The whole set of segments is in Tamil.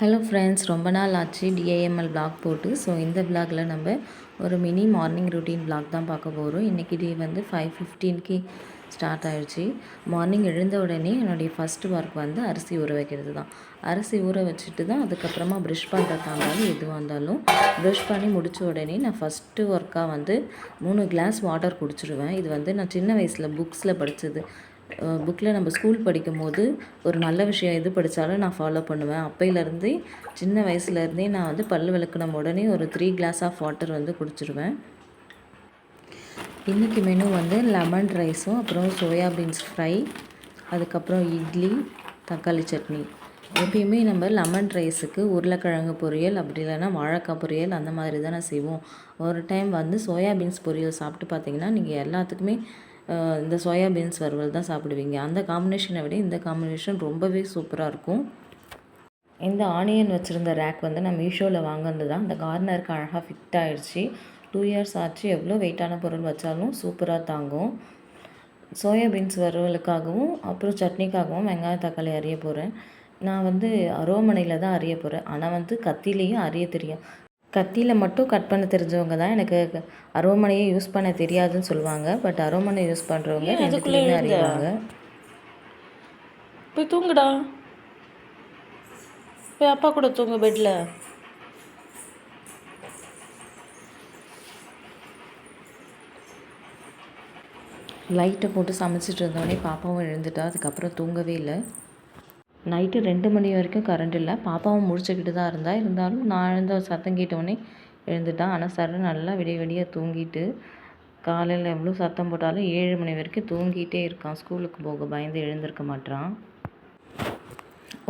ஹலோ ஃப்ரெண்ட்ஸ், ரொம்ப நாள் ஆச்சு டிஏஎம்எல் vlog போட்டு. ஸோ இந்த vlogல நம்ம ஒரு மினி மார்னிங் ரொட்டீன் vlog தான் பார்க்க போகிறோம். இன்றைக்கி டே வந்து 5:15க்கு ஸ்டார்ட் ஆகிடுச்சு. மார்னிங் எழுந்த உடனே என்னுடைய ஃபஸ்ட்டு ஒர்க் வந்து அரிசி ஊற வைக்கிறது தான். அரிசி ஊற வச்சுட்டு தான் அதுக்கப்புறமா ப்ரஷ் பண்ணுறதா இருந்தாலும் எதுவாக இருந்தாலும் ப்ரஷ் பண்ணி முடித்த உடனே நான் ஃபஸ்ட்டு ஒர்க்காக வந்து 3 கிளாஸ் வாட்டர் குடிச்சிடுவேன். இது வந்து நான் சின்ன வயசில் புக்ஸில் படித்தது. புக்கில் நம்ம ஸ்கூல் படிக்கும்போது ஒரு நல்ல விஷயம் எது படித்தாலும் நான் ஃபாலோ பண்ணுவேன். அப்போயிலேருந்தே சின்ன வயசுலேருந்தே நான் வந்து பல் விளக்குன உடனே ஒரு 3 கிளாஸ் ஆஃப் வாட்டர் வந்து குடிச்சிடுவேன். இன்றைக்கி மெனு வந்து லெமன் ரைஸும் அப்புறம் சோயாபீன்ஸ் ஃப்ரை, அதுக்கப்புறம் இட்லி, தக்காளி சட்னி. எப்பயுமே நம்ம லெமன் ரைஸுக்கு உருளைக்கிழங்கு பொரியல், அப்படி இல்லைன்னா வாழைக்காய் பொரியல் அந்த மாதிரி தானே செய்வோம். ஒரு டைம் வந்து சோயாபீன்ஸ் பொரியல் சாப்பிட்டு பார்த்தீங்கன்னா நீங்கள் எல்லாத்துக்குமே இந்த சோயாபீன்ஸ் வறுவல் தான் சாப்பிடுவீங்க. அந்த காம்பினேஷனை விட இந்த காம்பினேஷன் ரொம்பவே சூப்பராக இருக்கும். இந்த ஆனியன் வச்சுருந்த ரேக் வந்து நான் மீஷோவில் வாங்கினது தான். இந்த கார்னருக்கு அழகாக ஃபிட் ஆகிடுச்சு. 2 இயர்ஸ் ஆச்சு. எவ்வளோ வெயிட்டான பொருள் வச்சாலும் சூப்பராக தாங்கும். சோயாபீன்ஸ் வறுவலுக்காகவும் அப்புறம் சட்னிக்காகவும் வெங்காயம் தக்காளி அரிய போகிறேன். நான் வந்து அருவாமனையில் தான் அரிய போகிறேன். ஆனால் வந்து கத்திலையும் அரிய தெரியும். கத்தியில் மட்டும் கட் பண்ண தெரிஞ்சவங்க தான் எனக்கு அருவாமனையை யூஸ் பண்ண தெரியாதுன்னு சொல்லுவாங்க. பட் அருவாமனை யூஸ் பண்ணுறவங்க ரெண்டுத்துலேயுமே அறிவாங்க. போய் தூங்குடா, போய் அப்பா கூட தூங்கு பெட்டில். லைட்டை போட்டு சமைச்சிட்டு இருந்தோடனே பாப்பாவும் எழுந்துட்டா. அதுக்கப்புறம் தூங்கவே இல்லை. நைட்டு 2 மணி வரைக்கும் கரண்ட் இல்லை. பாப்பாவும் முடிச்சுக்கிட்டு தான் இருந்தாலும் நான் எழுந்த சத்தம் கேட்டோடனே எழுந்துட்டான். ஆனால் சார் நல்லா விடிய தூங்கிட்டு காலையில் எவ்வளோ சத்தம் போட்டாலும் 7 மணி வரைக்கும் தூங்கிட்டே இருக்கான். ஸ்கூலுக்கு போக பயந்து எழுந்திருக்க மாட்டான்.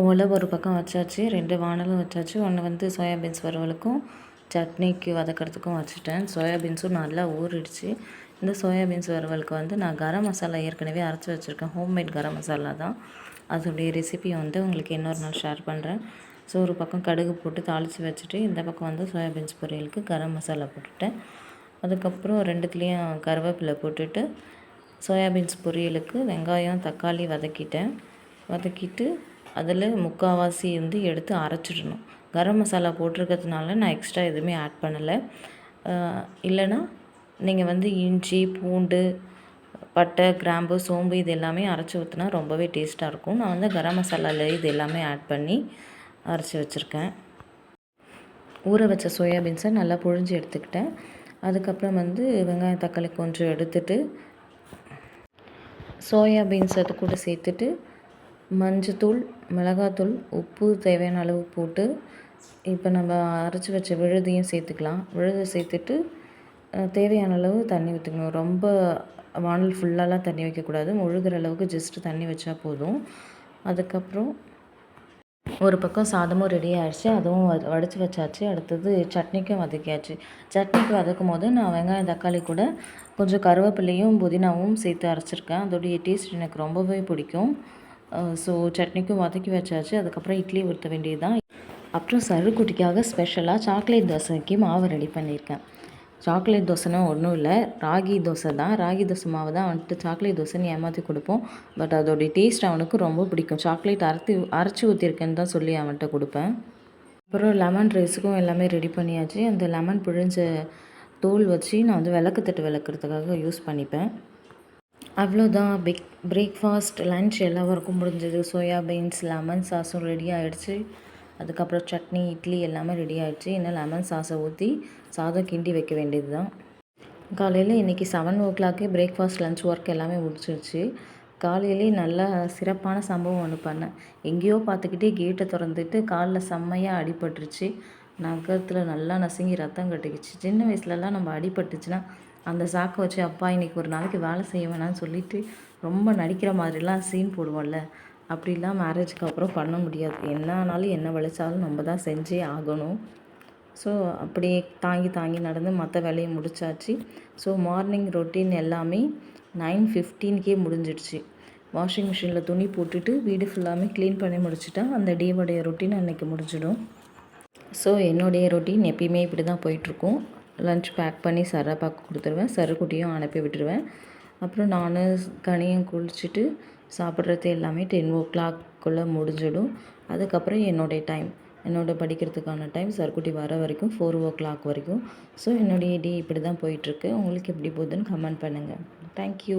ஓலை ஒரு பக்கம் வச்சாச்சு, 2 வானலும் வச்சாச்சு. ஒன்று வந்து சோயாபீன்ஸ் வறுவலுக்கும் சட்னிக்கு வதக்கிறதுக்கும் வச்சுட்டேன். சோயாபீன்ஸும் நல்லா ஊறிடுச்சு. இந்த சோயாபீன்ஸ் வறுவலுக்கு வந்து நான் கரம் மசாலா ஏற்கனவே அரைச்சி வச்சுருக்கேன். ஹோம்மேட் கரம் மசாலா தான். அதோடைய ரெசிபி வந்து உங்களுக்கு இன்னொரு நாள் ஷேர் பண்ணுறேன். ஸோ ஒரு பக்கம் கடுகு போட்டு தாளித்து வச்சுட்டு இந்த பக்கம் வந்து சோயாபீன்ஸ் பொரியலுக்கு கரம் மசாலா போட்டுட்டேன். அதுக்கப்புறம் 2த்துலேயும் கருவேப்பிலை போட்டுட்டு சோயாபீன்ஸ் பொரியலுக்கு வெங்காயம் தக்காளி வதக்கிட்டு அதில் முக்கால்வாசி வந்து எடுத்து அரைச்சிடணும். கரம் மசாலா போட்டிருக்கிறதுனால நான் எக்ஸ்ட்ரா எதுவுமே ஆட் பண்ணலை. இல்லைனா நீங்கள் வந்து இஞ்சி பூண்டு பட்டை கிராம்பு சோம்பு இது எல்லாமே அரைச்சி ஊற்றினா ரொம்பவே டேஸ்ட்டாக இருக்கும். நான் வந்து கரம் மசாலாவில் இது எல்லாமே ஆட் பண்ணி அரைச்சி வச்சுருக்கேன். ஊற வச்ச சோயாபீன்ஸை நல்லா புழிஞ்சு எடுத்துக்கிட்டேன். அதுக்கப்புறம் வந்து வெங்காயம் தக்காளி கொஞ்சம் எடுத்துட்டு சோயாபீன்ஸ் அது கூட சேர்த்துட்டு மஞ்சத்தூள் மிளகாத்தூள் உப்பு தேவையான அளவு போட்டு இப்போ நம்ம அரைச்சி வச்ச விழுதையும் சேர்த்துக்கலாம். விழுதை சேர்த்துட்டு தேவையான அளவு தண்ணி ஊற்றிக்கணும். ரொம்ப வானல் ஃபுல்லாலாம் தண்ணி வைக்கக்கூடாது. முழுகிற அளவுக்கு ஜஸ்ட்டு தண்ணி வச்சா போதும். அதுக்கப்புறம் ஒரு பக்கம் சாதமும் ரெடி ஆகிடுச்சு. அதுவும் வடித்து வச்சாச்சு. அடுத்தது சட்னிக்கும் வதக்கியாச்சு. சட்னிக்கு வதக்கும் போது நான் வெங்காயம் தக்காளி கூட கொஞ்சம் கருவேப்பிலையும் புதினாவும் சேர்த்து அரைச்சிருக்கேன். அதோடைய டேஸ்ட் எனக்கு ரொம்பவே பிடிக்கும். ஸோ சட்னிக்கும் வதக்கி வச்சாச்சு. அதுக்கப்புறம் இட்லி ஊற்ற வேண்டியது தான். அப்புறம் சருக்குட்டிக்காக ஸ்பெஷலாக சாக்லேட் தோசைக்கு மாவு ரெடி பண்ணியிருக்கேன். சாக்லேட் தோசைனா ஒன்றும் இல்லை, ராகி தோசை தான். ராகி தோசை மாவு தான் வந்துட்டு சாக்லேட் தோசைன்னு ஏமாற்றி கொடுப்போம். பட் அதோடைய டேஸ்ட் அவனுக்கு ரொம்ப பிடிக்கும். சாக்லேட் அரைச்சி ஊற்றிருக்கேன்னு தான் சொல்லி அவன்கிட்ட கொடுப்பேன். அப்புறம் லெமன் ரைஸுக்கும் எல்லாமே ரெடி பண்ணியாச்சு. அந்த லெமன் பிழிஞ்ச தோல் வச்சு நான் வந்து விளக்குத்தட்டு விளக்குறதுக்காக யூஸ் பண்ணிப்பேன். அவ்வளோதான். பிரேக்ஃபாஸ்ட் லன்ச் எல்லா ஒர்க்கும் முடிஞ்சது. சோயாபீன்ஸ் லெமன் சாஸும் ரெடி ஆகிடுச்சு. அதுக்கப்புறம் சட்னி இட்லி எல்லாமே ரெடி ஆகிடுச்சு. இன்னும் லெமன் சாஸை ஊற்றி சாதம் கிண்டி வைக்க வேண்டியது தான். காலையில் இன்றைக்கி 7:00 பிரேக்ஃபாஸ்ட் லன்ச் ஒர்க் எல்லாமே முடிச்சிருச்சு. காலையிலே நல்லா சிறப்பான சம்பவம் ஒன்று பண்ணேன். எங்கேயோ பார்த்துக்கிட்டே கேட்டை திறந்துட்டு காலில் செம்மையாக அடிபட்டுருச்சு. நகத்தில் நல்லா நசுங்கி ரத்தம் கட்டிக்கிச்சு. சின்ன வயசுலலாம் நம்ம அடிபட்டுச்சுன்னா அந்த சாக்கை வச்சு அப்பா இன்றைக்கி ஒரு நாளைக்கு வேலை செய்ய வேணான்னு சொல்லிவிட்டு ரொம்ப நடிக்கிற மாதிரிலாம் சீன் போடுவோம்ல, அப்படிலாம் மேரேஜுக்கு அப்புறம் பண்ண முடியாது. என்ன ஆனாலும் என்ன வலிச்சாலும் நம்ம தான் செஞ்சே ஆகணும். ஸோ அப்படியே தாங்கி நடந்து மற்ற வேலையை முடிச்சாச்சு. ஸோ மார்னிங் ரொட்டீன் எல்லாமே 9:15க்கே முடிஞ்சிடுச்சு. வாஷிங் மிஷினில் துணி போட்டுட்டு வீடு ஃபுல்லாமே க்ளீன் பண்ணி முடிச்சுட்டா அந்த டேவோடைய ரொட்டீன் அன்றைக்கி முடிஞ்சிடும். ஸோ என்னுடைய ரொட்டீன் எப்பயுமே இப்படி தான் போயிட்டுருக்கும். லன்ச் பேக் பண்ணி சரப்பாக்கு கொடுத்துருவேன். சருக்குட்டியும் அனுப்பி விட்டுருவேன். அப்புறம் நான் கனியும் குளிச்சுட்டு சாப்பிட்றது எல்லாமே 10:00 முடிஞ்சிடும். அதுக்கப்புறம் என்னுடைய டைம் என்னோட படிக்கிறதுக்கான டைம் சர்க்குட்டி வர வரைக்கும் 4 o'clock வரைக்கும். ஸோ என்னுடைய டே இப்படி தான் போயிட்டுருக்கு. உங்களுக்கு எப்படி போகுதுன்னு கமெண்ட் பண்ணுங்கள். தேங்க்யூ.